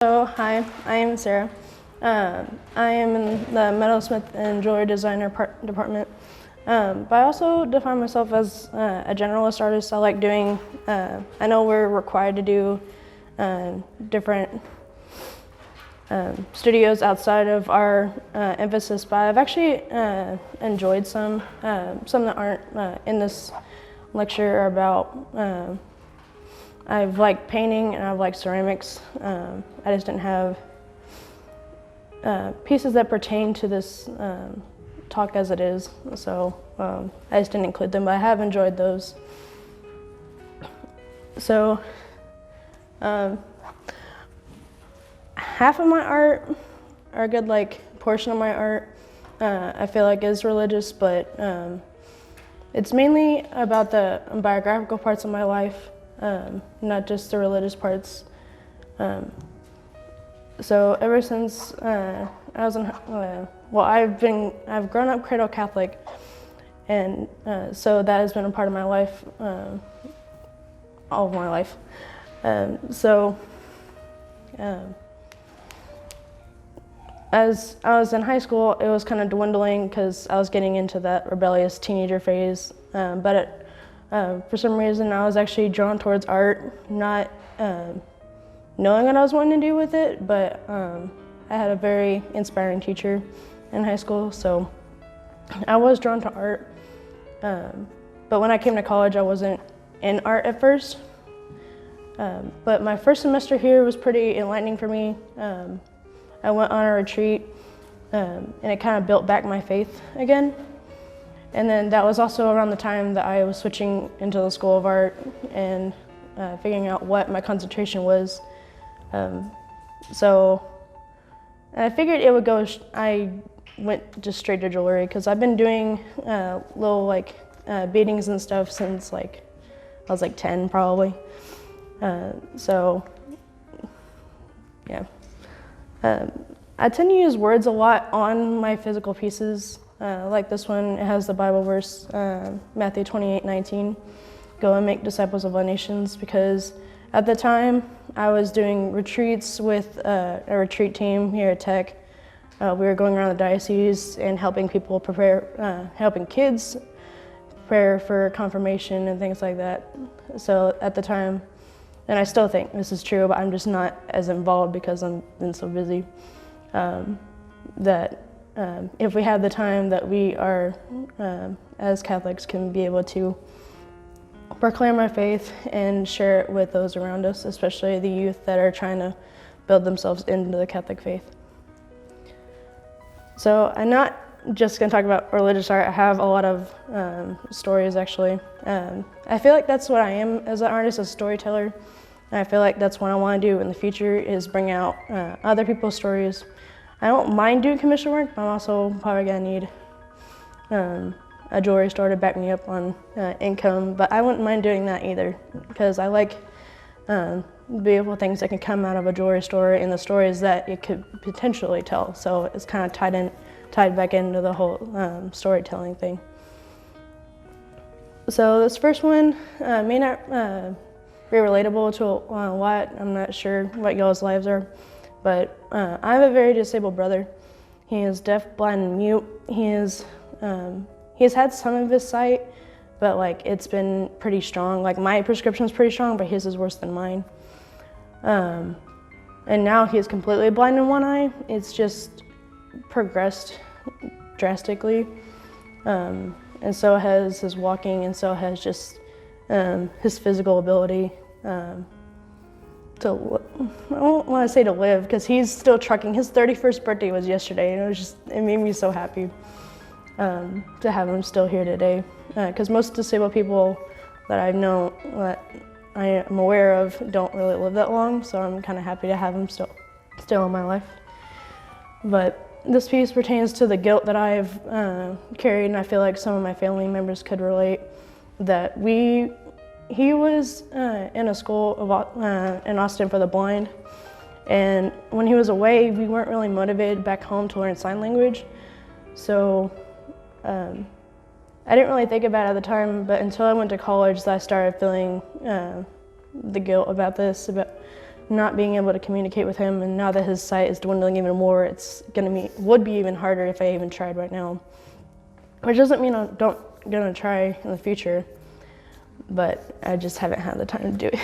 Hi, I am Sarah. I am in the metalsmith and jewelry designer department. But I also define myself as a generalist artist. I like doing, I know we're required to do different studios outside of our emphasis, but I've actually enjoyed some that aren't in this lecture about I've liked painting and I've liked ceramics. I just didn't have pieces that pertain to this talk as it is, so I just didn't include them, but I have enjoyed those. So half of my art, or a good portion of my art, I feel like is religious, but it's mainly about the biographical parts of my life. Not just the religious parts. So ever since I was in, I've grown up cradle Catholic, and so that has been a part of my life, all of my life. As I was in high school, it was kind of dwindling because I was getting into that rebellious teenager phase, for some reason, I was actually drawn towards art, not knowing what I was wanting to do with it, but I had a very inspiring teacher in high school, so I was drawn to art. But when I came to college, I wasn't in art at first. But my first semester here was pretty enlightening for me. I went on a retreat, and it kind of built back my faith again. And then that was also around the time that I was switching into the School of Art and figuring out what my concentration was. So I figured it would go, I went just straight to jewelry because I've been doing little beadings and stuff since I was 10 probably. So yeah. I tend to use words a lot on my physical pieces. Like this one, it has the Bible verse, Matthew 28:19, go and make disciples of all nations, because at the time I was doing retreats with a retreat team here at Tech. We were going around the diocese and helping people prepare, helping kids prepare for confirmation and things like that. So at the time, and I still think this is true, but I'm just not as involved because I've been so busy, if we have the time that we are, as Catholics, can be able to proclaim our faith and share it with those around us, especially the youth that are trying to build themselves into the Catholic faith. So I'm not just going to talk about religious art. I have a lot of stories, actually. I feel like that's what I am as an artist, a storyteller. And I feel like that's what I want to do in the future, is bring out other people's stories. I don't mind doing commission work, but I'm also probably gonna need a jewelry store to back me up on income, but I wouldn't mind doing that either, because I like beautiful things that can come out of a jewelry store and the stories that it could potentially tell. So it's kind of tied back into the whole storytelling thing. So this first one may not be relatable to a lot. I'm not sure what y'all's lives are. But I have a very disabled brother. He is deaf, blind, and mute. He has had some of his sight, but it's been pretty strong. My prescription's pretty strong, but his is worse than mine. And now he is completely blind in one eye. It's just progressed drastically. And so has his walking, and so has just his physical ability. I don't want to say to live, because he's still trucking. His 31st birthday was yesterday, and it made me so happy to have him still here today. Because most disabled people that I know, that I am aware of, don't really live that long, so I'm kind of happy to have him still in my life. But this piece pertains to the guilt that I've carried, and I feel like some of my family members could relate. That he was in a school in Austin for the blind, and when he was away, we weren't really motivated back home to learn sign language. So I didn't really think about it at the time, but until I went to college, I started feeling the guilt about this, not being able to communicate with him, and now that his sight is dwindling even more, would be even harder if I even tried right now. Which doesn't mean I'm gonna try in the future, but I just haven't had the time to do it.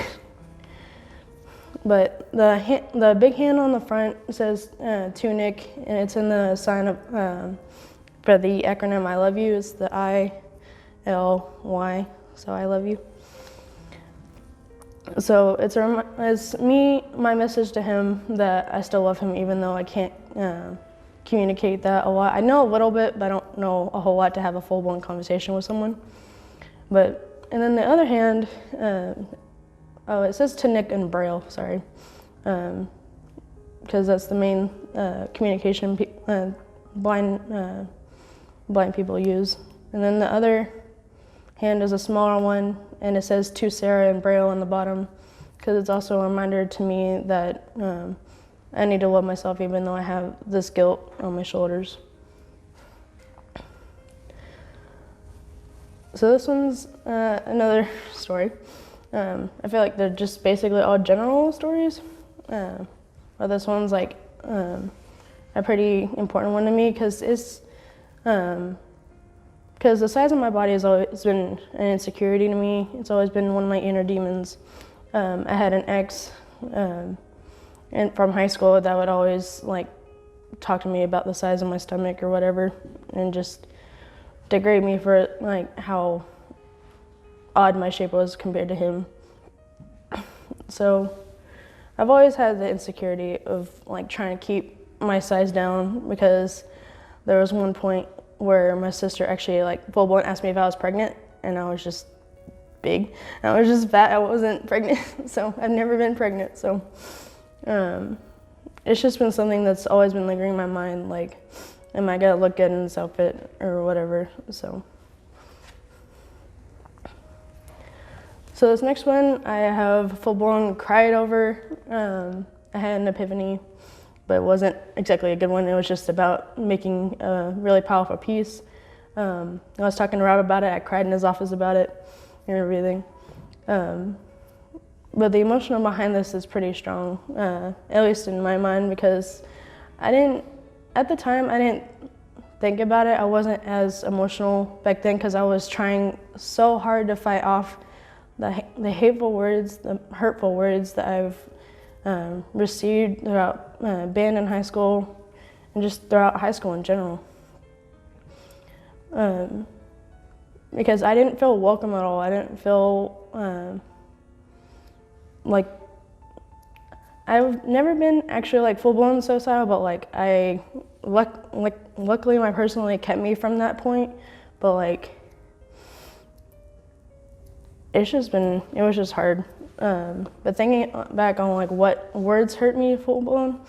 But the big hand on the front says to Nick, and it's in the sign of for the acronym I love you. It's the ILY, so I love you. So it's my message to him that I still love him, even though I can't communicate that a lot. I know a little bit, but I don't know a whole lot to have a full-blown conversation with someone. And then the other hand, it says to Nick in Braille, sorry, because that's the main communication blind people use. And then the other hand is a smaller one, and it says to Sarah in Braille on the bottom, because it's also a reminder to me that I need to love myself even though I have this guilt on my shoulders. So this one's another story. I feel like they're just basically all general stories, but this one's like a pretty important one to me because the size of my body has always been an insecurity to me. It's always been one of my inner demons. I had an ex and from high school that would always like talk to me about the size of my stomach or whatever, and just degrade me for like how odd my shape was compared to him. So I've always had the insecurity of like trying to keep my size down, because there was one point where my sister actually like full-blown asked me if I was pregnant, and I was just big. I was just fat. I wasn't pregnant. So I've never been pregnant. So it's just been something that's always been lingering in my mind, like, am I gonna look good in this outfit or whatever? So this next one I have full-blown cried over. I had an epiphany, but it wasn't exactly a good one. It was just about making a really powerful piece. I was talking to Rob about it. I cried in his office about it and everything. But the emotional behind this is pretty strong, at least in my mind, because at the time, I didn't think about it. I wasn't as emotional back then because I was trying so hard to fight off the hateful words, the hurtful words that I've received throughout band in high school and just throughout high school in general. Because I didn't feel welcome at all. I didn't feel like, I've never been actually like full-blown suicidal, but like luckily my person kept me from that point. But like, it was just hard. But thinking back on like what words hurt me full-blown,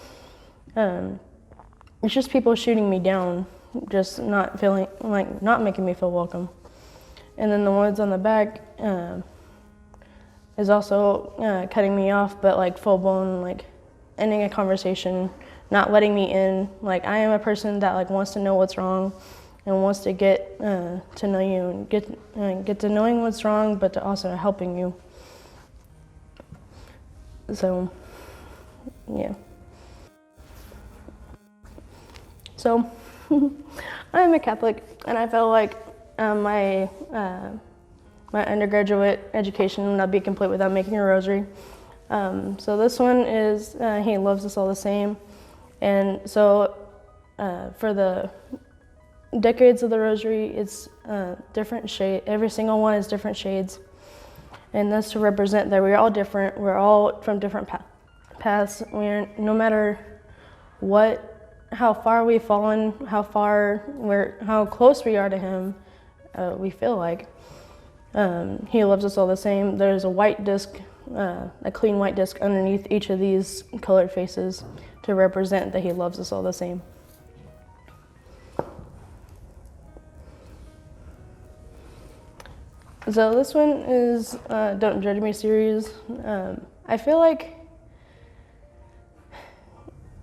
it's just people shooting me down, just not making me feel welcome. And then the words on the back is also cutting me off, but like full-blown, like ending a conversation, not letting me in. Like, I am a person that like wants to know what's wrong and wants to get to know you and get to knowing what's wrong, but to also helping you. So, yeah. So, I'm a Catholic, and I felt like my undergraduate education would not be complete without making a rosary. So this one is He Loves Us All the Same. And so for the decades of the rosary, it's different shade. Every single one is different shades. And that's to represent that we're all different. We're all from different paths. No matter how far we've fallen, how close we are to Him, we feel like. He loves us all the same. There's a white disc, a clean white disc underneath each of these colored faces to represent that He loves us all the same. So this one is Don't Judge Me series. I feel like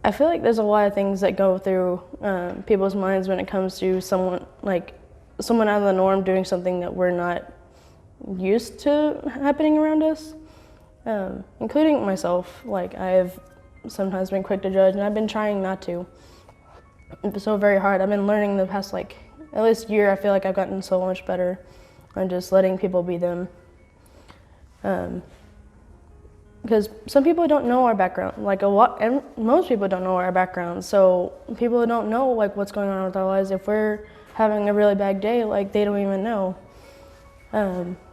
there's a lot of things that go through people's minds when it comes to someone out of the norm doing something that we're not used to happening around us. including myself. Like, I've sometimes been quick to judge, and I've been trying not to. It's so very hard. I've been learning the past, like, at least year. I feel like I've gotten so much better on just letting people be them. Because some people don't know our background. Like, and most people don't know our background. So people don't know, like, what's going on with our lives. If we're having a really bad day, like, they don't even know.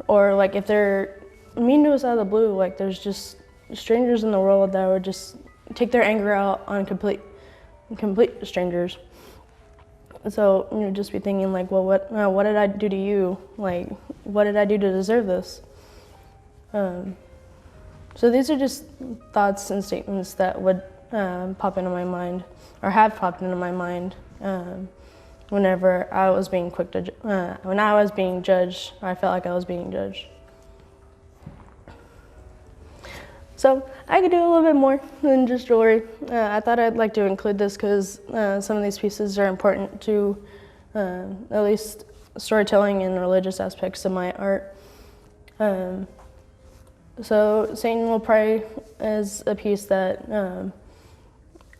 Or like, if they're mean to us out of the blue, like, there's just strangers in the world that would just take their anger out on complete strangers. So you'd just be thinking, like, well, what did I do to you? Like, what did I do to deserve this? So these are just thoughts and statements that would pop into my mind, or have popped into my mind, whenever I was being when I was being judged, or I felt like I was being judged. So I could do a little bit more than just jewelry. I thought I'd like to include this because some of these pieces are important to at least storytelling and religious aspects of my art. So Satan will pray is a piece that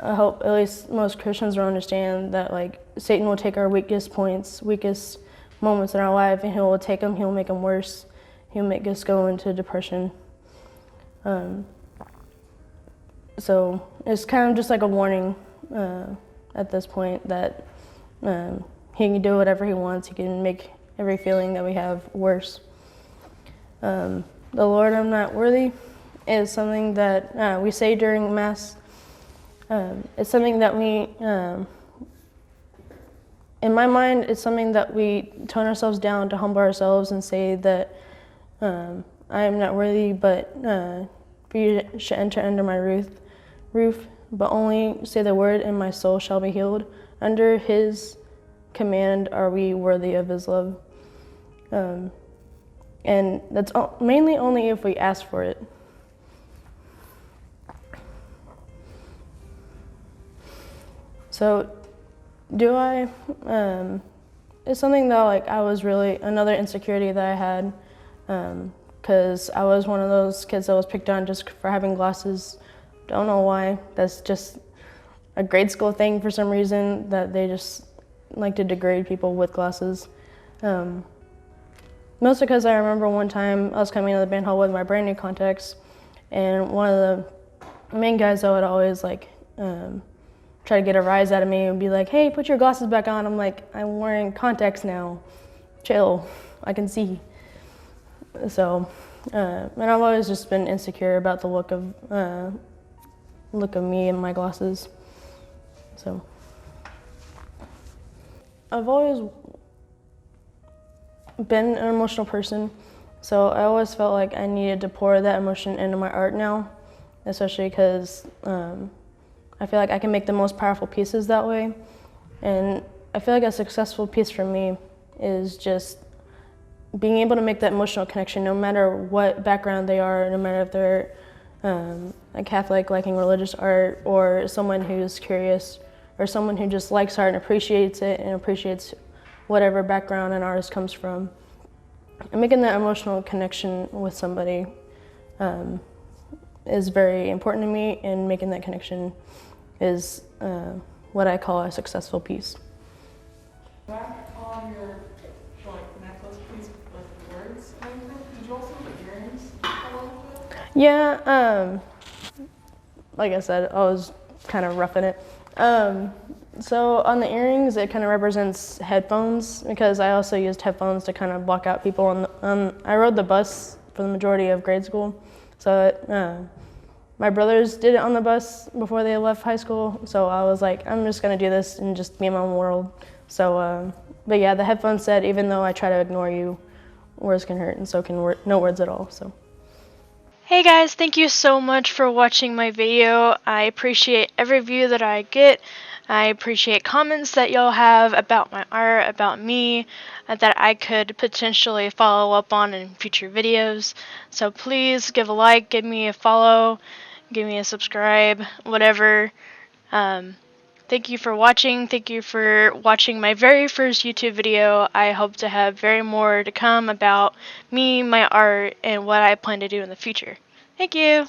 I hope at least most Christians will understand, that, like, Satan will take our weakest points, weakest moments in our life, and he'll take them, he'll make them worse. He'll make us go into depression. So it's kind of just like a warning at this point that he can do whatever he wants. He can make every feeling that we have worse. The Lord, I'm not worthy is something that we say during Mass. It's something that we, in my mind, it's something that we tone ourselves down to humble ourselves and say that I am not worthy, but for you should enter under my roof, but only say the word and my soul shall be healed. Under his command are we worthy of his love. And that's mainly only if we ask for it. So do I, it's something that, like, I was really, another insecurity that I had, because I was one of those kids that was picked on just for having glasses. Don't know why. That's just a grade school thing for some reason, that they just like to degrade people with glasses. Mostly because I remember one time I was coming into the band hall with my brand new contacts, and one of the main guys that would always, like, try to get a rise out of me and be like, hey, put your glasses back on. I'm like, I'm wearing contacts now. Chill, I can see. So, and I've always just been insecure about the look of me and my glasses. So, I've always been an emotional person, so I always felt like I needed to pour that emotion into my art now, especially because I feel like I can make the most powerful pieces that way. And I feel like a successful piece for me is just being able to make that emotional connection, no matter what background they are, no matter if they're a Catholic liking religious art, or someone who's curious, or someone who just likes art and appreciates it and appreciates whatever background an artist comes from. And making that emotional connection with somebody is very important to me, and making that connection is what I call a successful piece. Back on your necklace piece with the words, did you also put earrings along with it? Yeah, like I said, I was kind of roughing it. So on the earrings, it kind of represents headphones, because I also used headphones to kind of block out people. I rode the bus for the majority of grade school, so my brothers did it on the bus before they left high school, so I was like, I'm just gonna do this and just be in my own world. So, but yeah, the headphones said, even though I try to ignore you, words can hurt, and so can no words at all. So. Hey guys, thank you so much for watching my video. I appreciate every view that I get. I appreciate comments that y'all have about my art, about me, that I could potentially follow up on in future videos. So please give a like, give me a follow, give me a subscribe, whatever. Thank you for watching. Thank you for watching my very first YouTube video. I hope to have very more to come about me, my art, and what I plan to do in the future. Thank you.